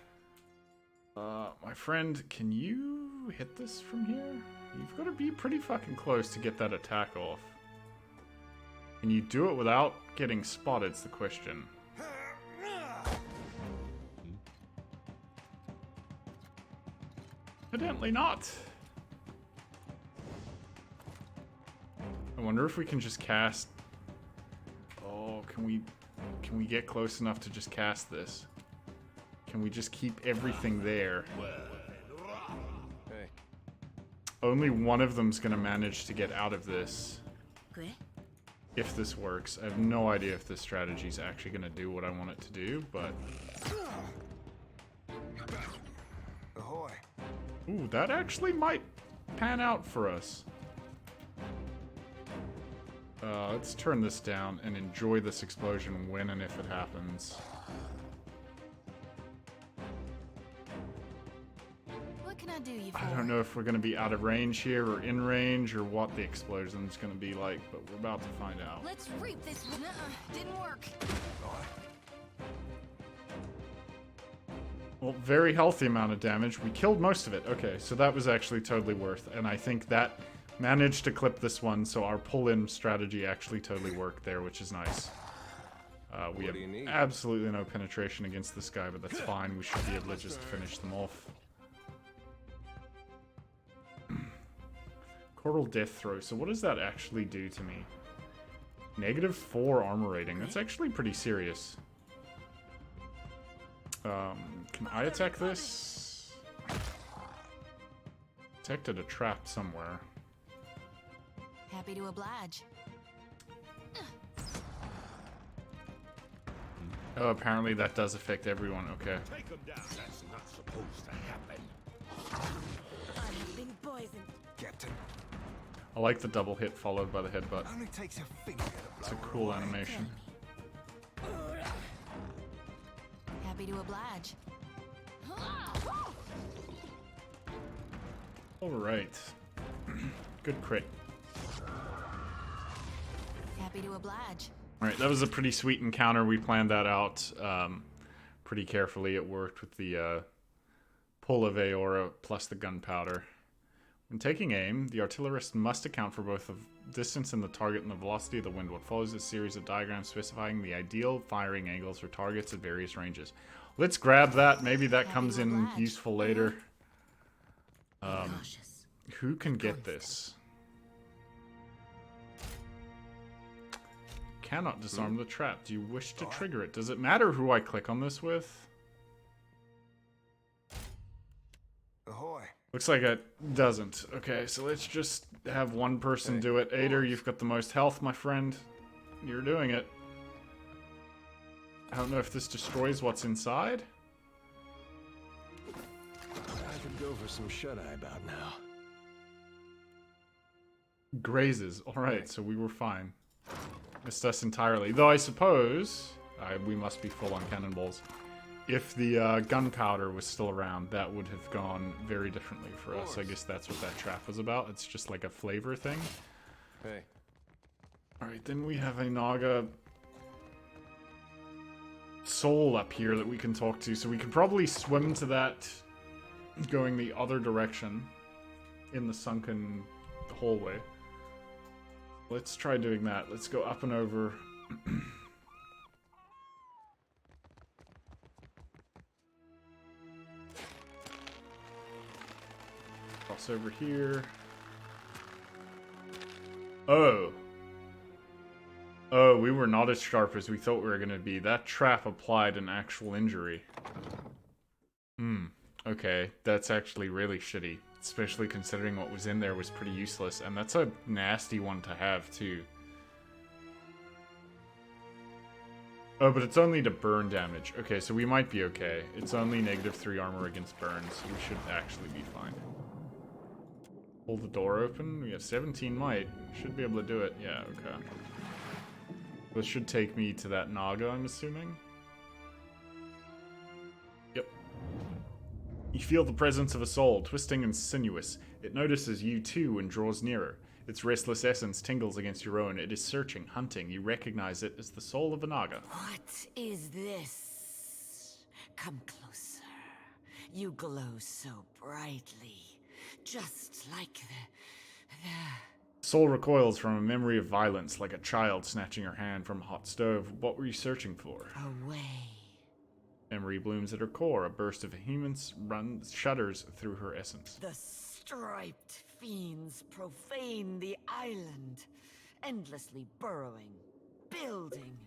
My friend, can you hit this from here? You've got to be pretty fucking close to get that attack off. Can you do it without getting spotted, is the question. Evidently not. I wonder if we can just cast... Oh, can we get close enough to just cast this? Can we just keep everything there? Hey. Only one of them's gonna manage to get out of this. If this works. I have no idea if this strategy is actually gonna do what I want it to do, but... Ahoy. Ooh, that actually might pan out for us. Let's turn this down and enjoy this explosion when and if it happens. What can I do you for? I don't know if we're going to be out of range here or in range or what the explosion's going to be like, but we're about to find out. Let's reap this. Didn't work. Well, very healthy amount of damage. We killed most of it. Okay, so that was actually totally worth, and I think that managed to clip this one, so our pull-in strategy actually totally worked there, which is nice. We have absolutely no penetration against this guy, but that's fine. We should be able to just finish them off. Corporal Death Throw. So what does that actually do to me? -4 armor rating. That's actually pretty serious. Can I attack this? Detected a trap somewhere. Happy to oblige. Oh, apparently that does affect everyone. Okay. Take him down. That's not supposed to happen. I've been poisoned. Captain. I like the double hit followed by the headbutt. Only takes a finger to blow It's a her cool away. animation. Happy to oblige. Alright. Good crit. Happy to oblige. Alright, that was a pretty sweet encounter. We planned that out pretty carefully. It worked with the pull of Aora plus the gunpowder. When taking aim, the artillerist must account for both the distance and the target and the velocity of the wind. What follows is a series of diagrams specifying the ideal firing angles for targets at various ranges. Let's grab that. Maybe that comes in useful later. Cautious. Who can get this? Cannot disarm the trap. Do you wish to trigger it? Does it matter who I click on this with? Ahoy. Looks like it doesn't. Okay, so let's just have one person do it. Ader, you've got the most health, my friend. You're doing it. I don't know if this destroys what's inside. I could go for some shut-eye about now. Grazes. Alright, so we were fine. Missed us entirely. Though I suppose we must be full on cannonballs. If the gunpowder was still around, that would have gone very differently for us. I guess that's what that trap was about. It's just like a flavor thing. Hey. Alright, then we have a Naga soul up here that we can talk to. So we could probably swim to that going the other direction in the sunken hallway. Let's try doing that. Let's go up and over. Cross over here. Oh. Oh, we were not as sharp as we thought we were going to be. That trap applied an actual injury. Okay, that's actually really shitty. Especially considering what was in there was pretty useless. And that's a nasty one to have, too. Oh, but it's only to burn damage. Okay, so we might be okay. It's only -3 armor against burns. We should actually be fine. Pull the door open. We have 17 might. Should be able to do it. Yeah, okay. This should take me to that Naga, I'm assuming. Yep. You feel the presence of a soul, twisting and sinuous. It notices you too and draws nearer. Its restless essence tingles against your own. It is searching, hunting. You recognize it as the soul of a Naga. What is this? Come closer. You glow so brightly, just like the... Soul recoils from a memory of violence, like a child snatching her hand from a hot stove. What were you searching for? Away. Memory blooms at her core. A burst of vehemence shudders through her essence. The striped fiends profane the island, endlessly burrowing, building.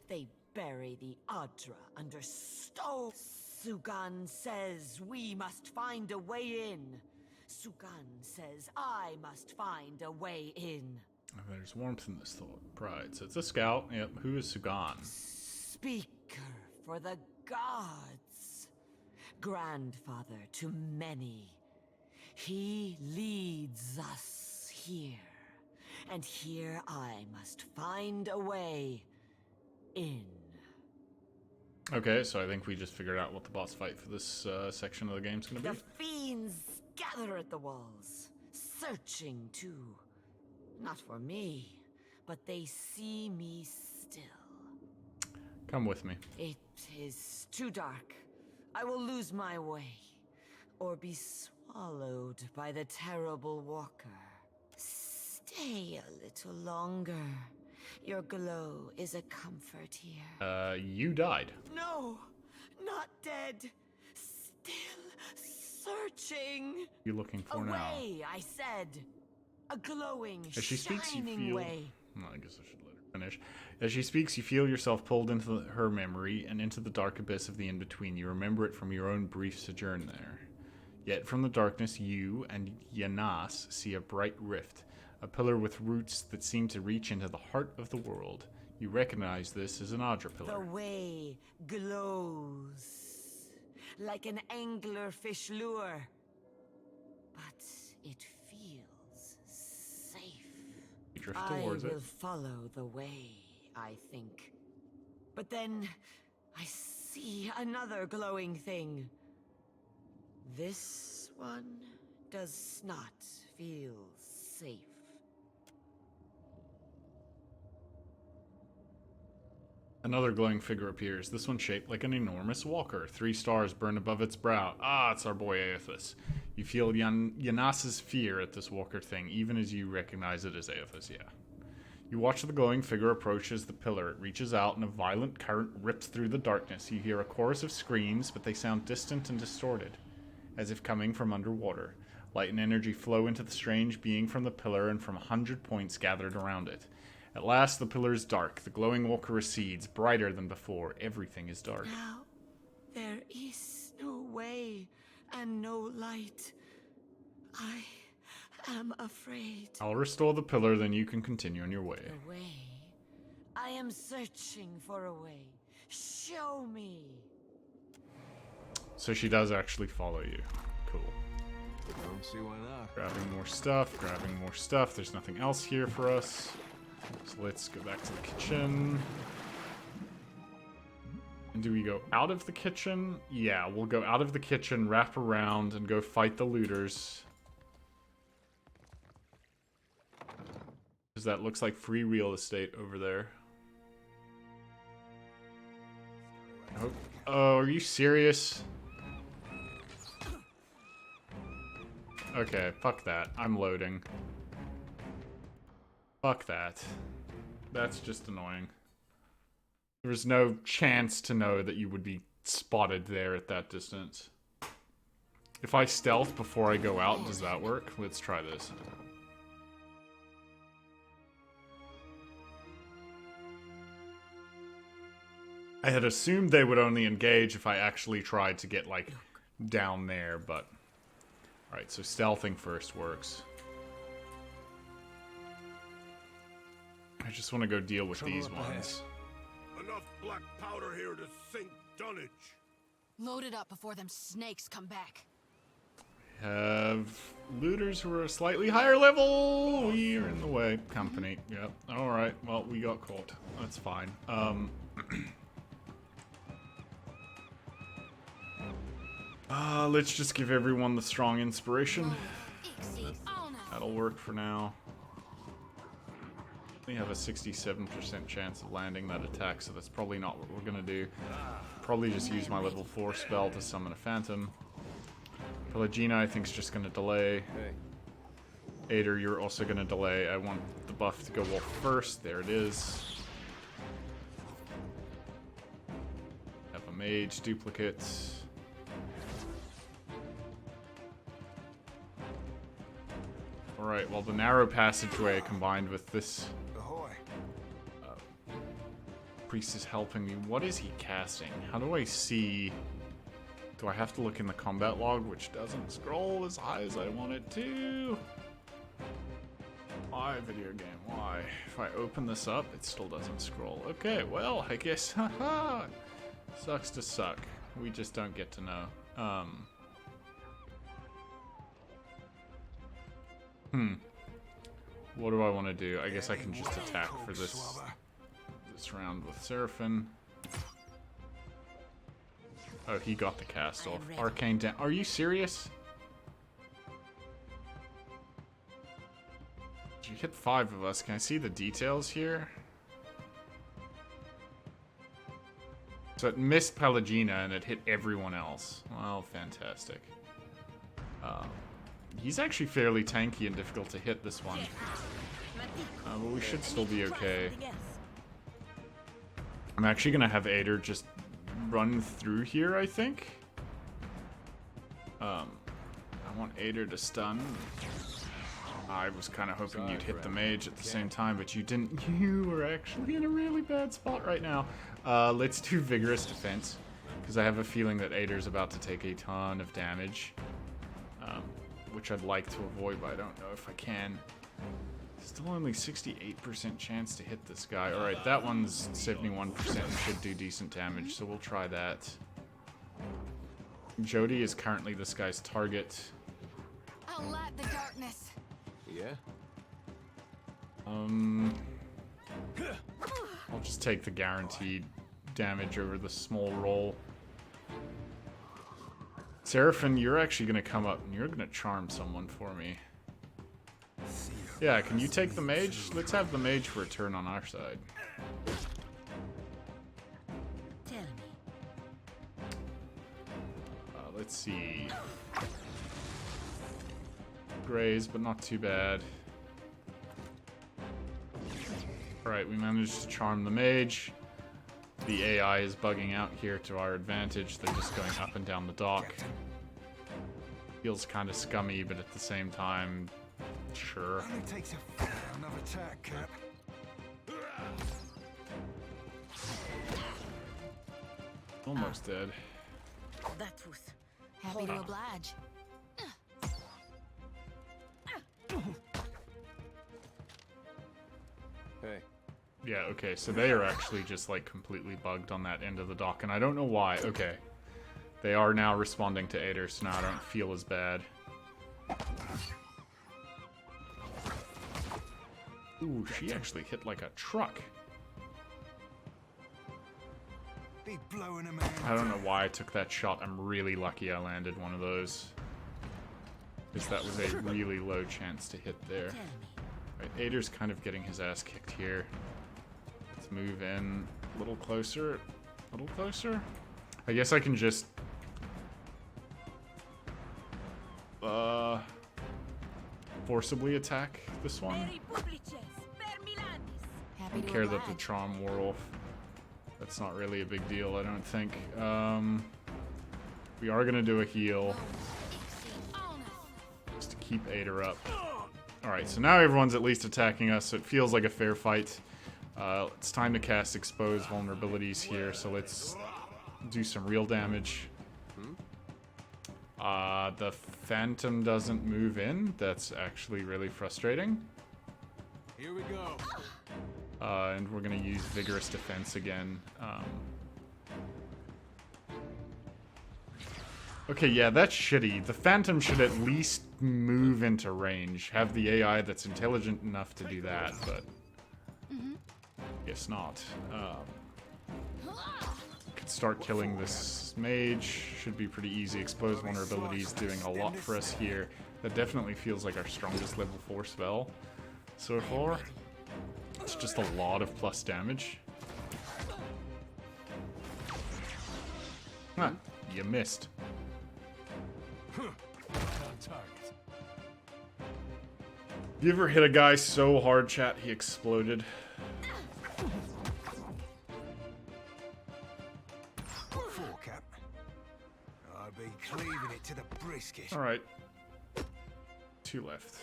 They bury the Adra under stone. Sugan says we must find a way in. Sugan says I must find a way in. There's warmth in this thought. Pride. So it's a scout. Yep. Who is Sugan? Speaker for the gods. Grandfather to many. He leads us here. And here I must find a way in. Okay, so I think we just figured out what the boss fight for this section of the game's gonna be. The fiends gather at the walls, searching too. Not for me, but they see me still. Come with me. It is too dark. I will lose my way, or be swallowed by the terrible walker. Stay a little longer. Your glow is a comfort here. You died. No, not dead. Still searching. You're looking for now. Away, I said. A glowing, As she speaks, you shining feel... way. Well, I guess I should let her finish. As she speaks, you feel yourself pulled into her memory and into the dark abyss of the in-between. You remember it from your own brief sojourn there. Yet from the darkness, you and Yanas see a bright rift, a pillar with roots that seem to reach into the heart of the world. You recognize this as an Adra pillar. The way glows like an anglerfish lure, but it feels safe. You drift towards I will it. follow the way, I think. But then I see another glowing thing. This one does not feel safe. Another glowing figure appears, this one shaped like an enormous walker. 3 stars burn above its brow. Ah, it's our boy Aethys. You feel Yanas's fear at this walker thing, even as you recognize it as Aoth's, yeah. You watch the glowing figure approach as the pillar. It reaches out and a violent current rips through the darkness. You hear a chorus of screams, but they sound distant and distorted, as if coming from underwater. Light and energy flow into the strange being from the pillar and from 100 points gathered around it. At last, the pillar is dark. The glowing walker recedes, brighter than before. Everything is dark. Now, there is no way and no light. I am afraid. I'll restore the pillar, then you can continue on your way. A way? I am searching for a way. Show me. So she does actually follow you. Cool. Don't see why not. Grabbing more stuff, grabbing more stuff. There's nothing else here for us. So let's go back to the kitchen. And do we go out of the kitchen? Yeah, we'll go out of the kitchen, wrap around, and go fight the looters. Because that looks like free real estate over there. Oh, are you serious? Okay, fuck that. I'm loading. Fuck that. That's just annoying. There was no chance to know that you would be spotted there at that distance. If I stealth before I go out, does that work? Let's try this. I had assumed they would only engage if I actually tried to get, like, down there, but... Alright, so stealthing first works. I just want to go deal with these ones. Enough black powder here to sink dunnage. Load it up before them snakes come back. Have looters who are a slightly higher level. We're in the way. Company. Yep. Alright, well, we got caught. That's fine. Let's just give everyone the strong inspiration. That'll work for now. We have a 67% chance of landing that attack, so that's probably not what we're gonna do. Probably just use my level 4 spell to summon a phantom. Pelagina, I think, is just gonna delay. Ader, you're also gonna delay. I want the buff to go wolf first. There it is. Have a mage duplicate. Alright, well, the narrow passageway combined with this priest is helping me. What is he casting? How do I see? Do I have to look in the combat log, which doesn't scroll as high as I want it to? Why, video game? Why? If I open this up, it still doesn't scroll. Okay, well, I guess, haha. Sucks to suck. We just don't get to know. What do I want to do? I guess I can just attack for this round with Seraphim. Oh, he got the cast off. Arcane down. Are you serious? You hit 5 of us. Can I see the details here? So it missed Pelagina and it hit everyone else. Well, fantastic. He's actually fairly tanky and difficult to hit, this one. But we should still be okay. I'm actually going to have Ader just run through here, I think. I want Ader to stun. I was kind of hoping you'd hit the mage at the same time, but you didn't. You were actually in a really bad spot right now. Let's do Vigorous Defense, because I have a feeling that Ader's about to take a ton of damage. Which I'd like to avoid, but I don't know if I can. Still only 68% chance to hit this guy. Alright, that one's 71% and should do decent damage, so we'll try that. Jody is currently this guy's target. I'll light the darkness. Yeah? I'll just take the guaranteed damage over the small roll. Seraphim, you're actually going to come up and you're going to charm someone for me. Yeah, can you take the mage? Let's have the mage for a turn on our side. Tell me. Let's see. grazed, but not too bad. Alright, we managed to charm the mage. The AI is bugging out here to our advantage. They're just going up and down the dock. Feels kind of scummy, but at the same time, sure. Only takes a round of attack, Cap. Almost dead. That was Happy to oblige. Hey. Yeah, okay, so they are actually just like completely bugged on that end of the dock, and I don't know why. Okay. They are now responding to Ader, so now I don't feel as bad. Ooh, she actually hit like a truck. Be blowing him out. I don't know why I took that shot. I'm really lucky I landed one of those. Because that was a really low chance to hit there. Right, Ader's kind of getting his ass kicked here. Let's move in a little closer. A little closer? I guess I can just... forcibly attack this one. I don't care that the Tron wore off. That's not really a big deal, I don't think. We are gonna do a heal. Just to keep Ader up. Alright, so now everyone's at least attacking us, so it feels like a fair fight. It's time to cast Expose Vulnerabilities here, so let's do some real damage. The Phantom doesn't move in. That's actually really frustrating. Here we go. And we're gonna use Vigorous Defense again. Okay, yeah, that's shitty. The Phantom should at least move into range. Have the AI that's intelligent enough to do that, but... guess not. Could start killing this mage. Should be pretty easy. Expose Vulnerabilities doing a lot for us here. That definitely feels like our strongest level 4 spell so far. It's just a lot of plus damage. Huh, you missed. You ever hit a guy so hard, chat, he exploded? Four, Cap. I'll be cleaving it to the brisket. Alright. 2 left.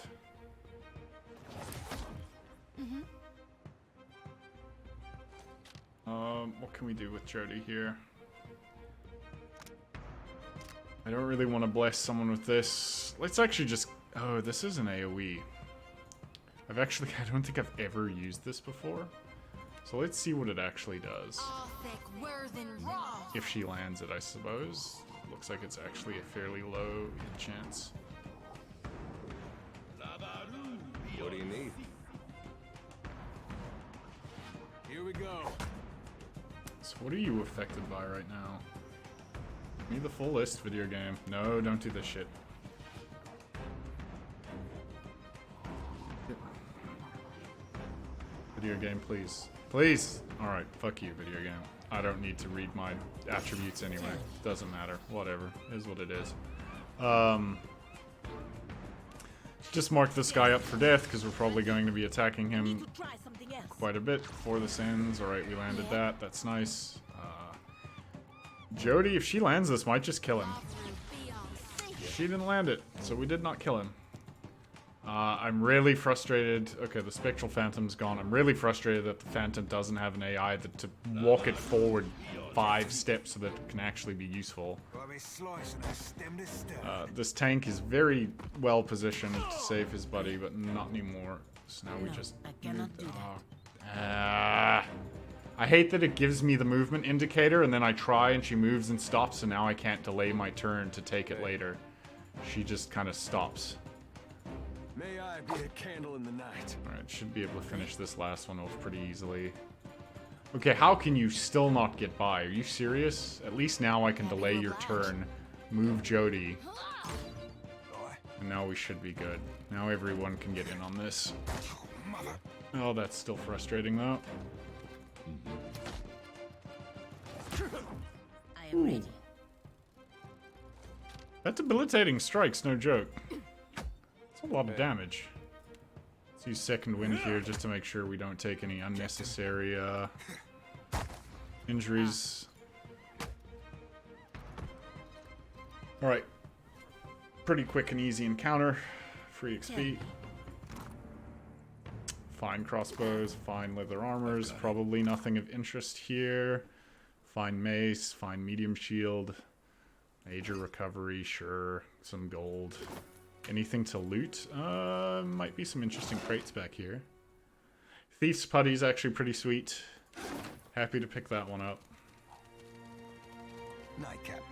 What can we do with Jody here? I don't really want to bless someone with this. Let's actually just... Oh, this is an AoE. I don't think I've ever used this before. So let's see what it actually does. If she lands it, I suppose. Looks like it's actually a fairly low hit chance. What do you need? Here we go. So what are you affected by right now? Give me the full list, video game. No, don't do this shit. Video game, please. Please! Alright, fuck you, video game. I don't need to read my attributes anyway. Doesn't matter. Whatever. Is what it is. Just mark this guy up for death, because we're probably going to be attacking him quite a bit before this ends. Alright, we landed that. That's nice. Jody, if she lands this, might just kill him. She didn't land it, so we did not kill him. I'm really frustrated. Okay, the Spectral Phantom's gone. I'm really frustrated that the Phantom doesn't have an AI to walk it forward 5 steps so that it can actually be useful. This tank is very well positioned to save his buddy, but not anymore. So now we just... I hate that it gives me the movement indicator, and then I try and she moves and stops, and now I can't delay my turn to take it later. She just kind of stops. May I be a candle in the night. Alright, should be able to finish this last one off pretty easily. Okay, how can you still not get by? Are you serious? At least now I can delay your turn, move Jody, and now we should be good. Now everyone can get in on this. Oh, that's still frustrating though. I am ready. That debilitating strike's no joke. It's A lot of damage. Let's use second wind here just to make sure we don't take any unnecessary injuries. Alright. Pretty quick and easy encounter. Free XP. Fine crossbows, fine leather armors, probably nothing of interest here. Fine mace, fine medium shield. Major recovery, sure. Some gold. Anything to loot? Might be some interesting crates back here. Thief's Putty's actually pretty sweet. Happy to pick that one up. Nightcap.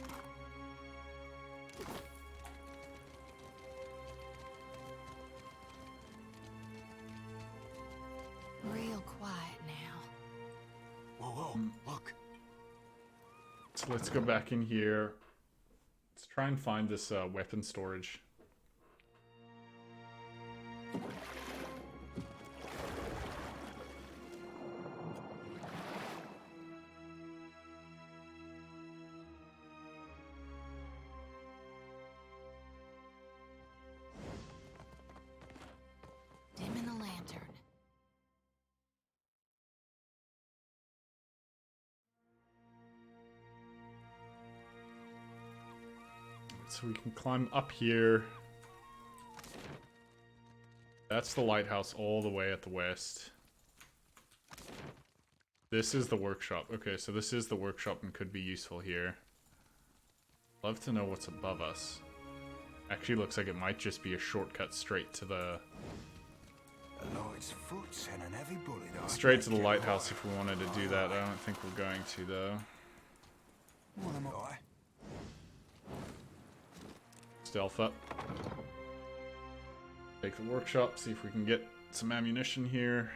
Real quiet now. Whoa, whoa, look. So let's go back in here. Let's try and find this weapon storage. Dim in the lantern. So we can climb up here. That's the lighthouse all the way at the west. This is the workshop. Okay, so this is the workshop and could be useful here. Love to know what's above us. Actually looks like it might just be a shortcut straight to the... Straight to the lighthouse if we wanted to do that. I don't think we're going to though. Stealth up. Take the workshop, see if we can get some ammunition here.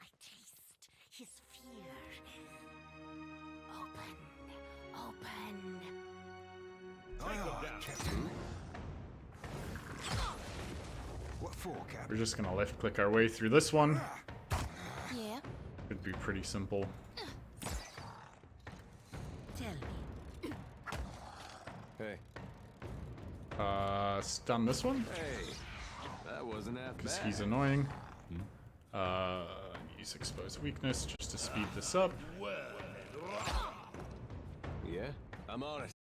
I taste his fear. Open. Open. Captain. What for, Captain? We're just gonna left click our way through this one. Yeah. Should be pretty simple. Tell me. Hey. Stun this one. Hey. That wasn't half Because bad. he's annoying. Use exposed weakness just to speed this up. Yeah, I'm on it.